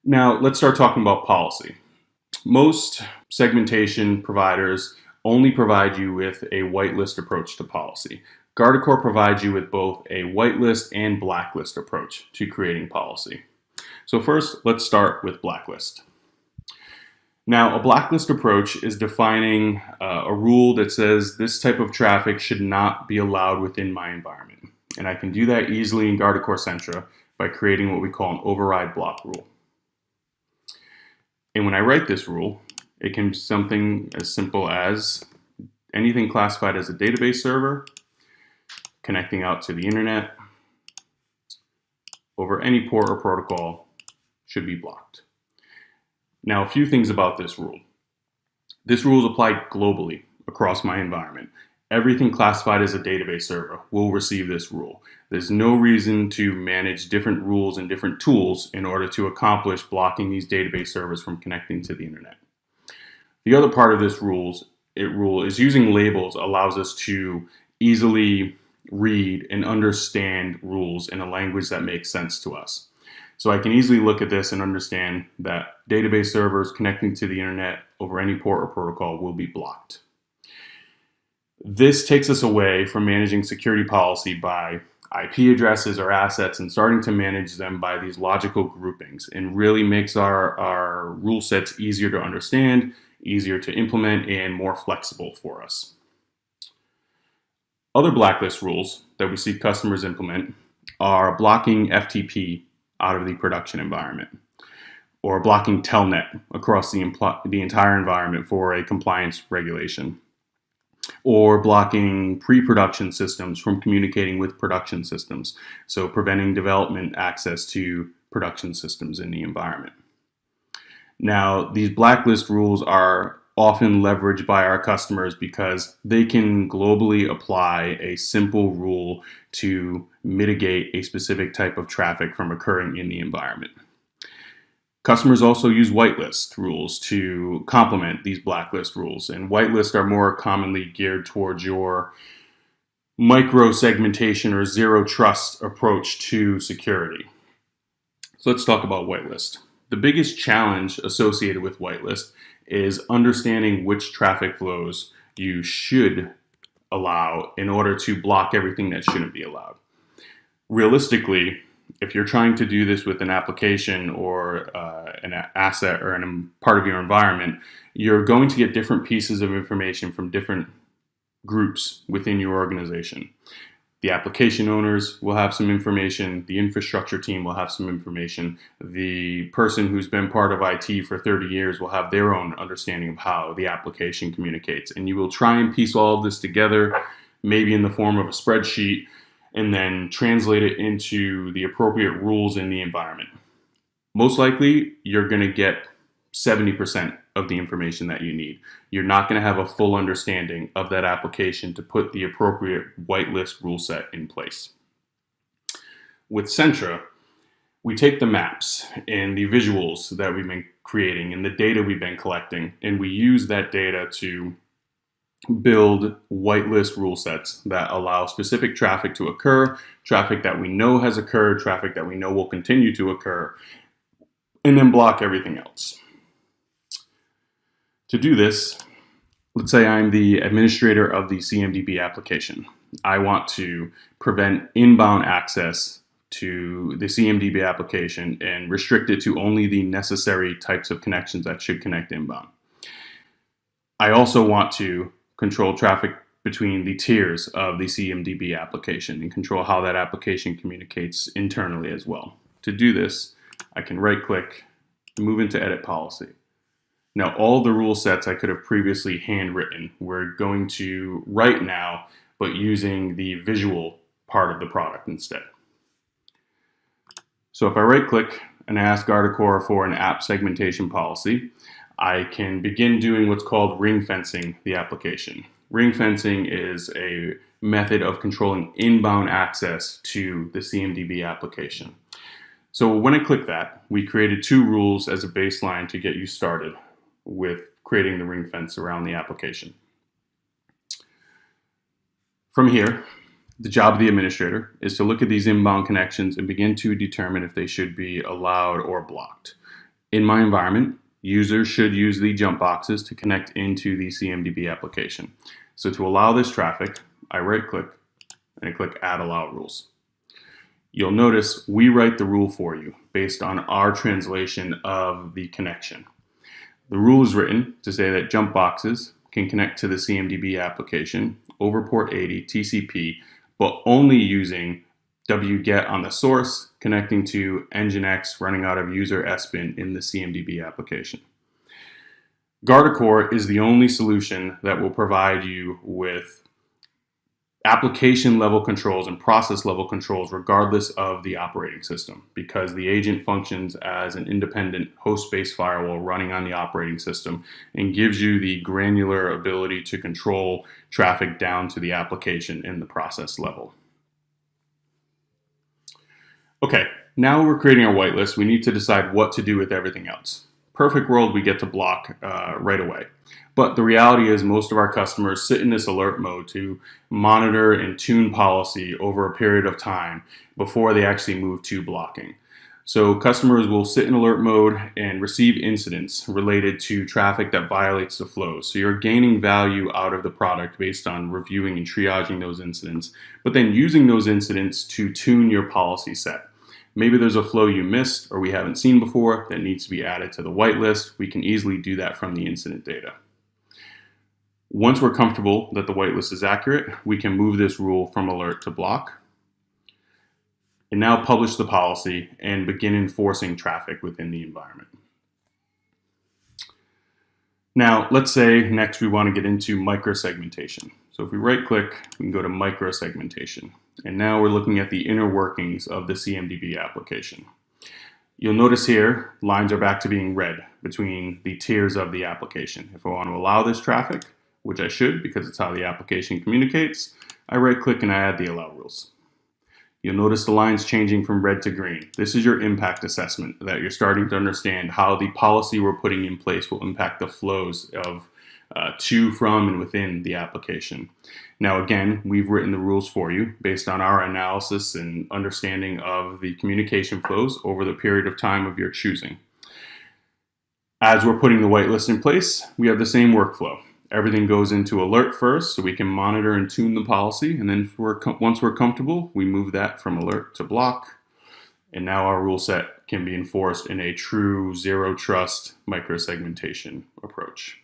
Now, let's start talking about policy. Most segmentation providers only provide you with a whitelist approach to policy. Guardicore provides you with both a whitelist and blacklist approach to creating policy. So first, let's start with blacklist. Now, a blacklist approach is defining a rule that says this type of traffic should not be allowed within my environment. And I can do that easily in Guardicore Centra by creating what we call an override block rule. And when I write this rule, it can be something as simple as anything classified as a database server connecting out to the internet over any port or protocol should be blocked. Now, a few things about this rule. This rule is applied globally across my environment. Everything classified as a database server will receive this rule. There's no reason to manage different rules and different tools in order to accomplish blocking these database servers from connecting to the internet. The other part of this rule is using labels allows us to easily read and understand rules in a language that makes sense to us. So I can easily look at this and understand that database servers connecting to the internet over any port or protocol will be blocked. This takes us away from managing security policy by IP addresses or assets and starting to manage them by these logical groupings, and really makes our rule sets easier to understand, easier to implement, and more flexible for us. Other blacklist rules that we see customers implement are blocking FTP out of the production environment, or blocking telnet across the entire environment for a compliance regulation, or blocking pre-production systems from communicating with production systems, so preventing development access to production systems in the environment. Now, these blacklist rules are often leveraged by our customers because they can globally apply a simple rule to mitigate a specific type of traffic from occurring in the environment. Customers also use whitelist rules to complement these blacklist rules, and whitelists are more commonly geared towards your micro segmentation or zero trust approach to security. So let's talk about whitelist. The biggest challenge associated with whitelist is understanding which traffic flows you should allow in order to block everything that shouldn't be allowed. Realistically, if you're trying to do this with an application or an asset or a part of your environment, you're going to get different pieces of information from different groups within your organization. The application owners will have some information, the infrastructure team will have some information, the person who's been part of IT for 30 years will have their own understanding of how the application communicates. And you will try and piece all of this together, maybe in the form of a spreadsheet, and then translate it into the appropriate rules in the environment. Most likely, you're going to get 70% of the information that you need. You're not going to have a full understanding of that application to put the appropriate whitelist rule set in place. With Centra, we take the maps and the visuals that we've been creating and the data we've been collecting, and we use that data to build whitelist rule sets that allow specific traffic to occur, traffic that we know has occurred, traffic that we know will continue to occur, and then block everything else. To do this, let's say I'm the administrator of the CMDB application. I want to prevent inbound access to the CMDB application and restrict it to only the necessary types of connections that should connect inbound. I also want to control traffic between the tiers of the CMDB application and control how that application communicates internally as well. To do this, I can right-click, move into Edit Policy. Now, all the rule sets I could have previously handwritten, we're going to write now, but using the visual part of the product instead. So if I right-click and ask Guardicore for an app segmentation policy, I can begin doing what's called ring fencing the application. Ring fencing is a method of controlling inbound access to the CMDB application. So when I click that, we created two rules as a baseline to get you started with creating the ring fence around the application. From here, the job of the administrator is to look at these inbound connections and begin to determine if they should be allowed or blocked. In my environment, users should use the jump boxes to connect into the CMDB application. So to allow this traffic, I right-click and I click Add Allow Rules. You'll notice we write the rule for you based on our translation of the connection. The rule is written to say that jump boxes can connect to the CMDB application over port 80 TCP, but only using wget on the source, connecting to Nginx running out of user sbin in the CMDB application. Guardicore is the only solution that will provide you with application level controls and process level controls regardless of the operating system, because the agent functions as an independent host-based firewall running on the operating system and gives you the granular ability to control traffic down to the application in the process level. Okay, now we're creating our whitelist. We need to decide what to do with everything else. Perfect world, we get to block right away. But the reality is most of our customers sit in this alert mode to monitor and tune policy over a period of time before they actually move to blocking. So customers will sit in alert mode and receive incidents related to traffic that violates the flows. So you're gaining value out of the product based on reviewing and triaging those incidents, but then using those incidents to tune your policy set. Maybe there's a flow you missed or we haven't seen before that needs to be added to the whitelist. We can easily do that from the incident data. Once we're comfortable that the whitelist is accurate, we can move this rule from alert to block and now publish the policy and begin enforcing traffic within the environment. Now, let's say next we want to get into microsegmentation. So if we right click, we can go to microsegmentation. And now we're looking at the inner workings of the CMDB application. You'll notice here, lines are back to being red between the tiers of the application. If I want to allow this traffic, which I should because it's how the application communicates, I right click and I add the allow rules. You'll notice the lines changing from red to green. This is your impact assessment, that you're starting to understand how the policy we're putting in place will impact the flows of to, from, and within the application. Now again, we've written the rules for you based on our analysis and understanding of the communication flows over the period of time of your choosing. As we're putting the whitelist in place, we have the same workflow. Everything goes into alert first so we can monitor and tune the policy, and then once we're comfortable, we move that from alert to block, and now our rule set can be enforced in a true zero trust microsegmentation approach.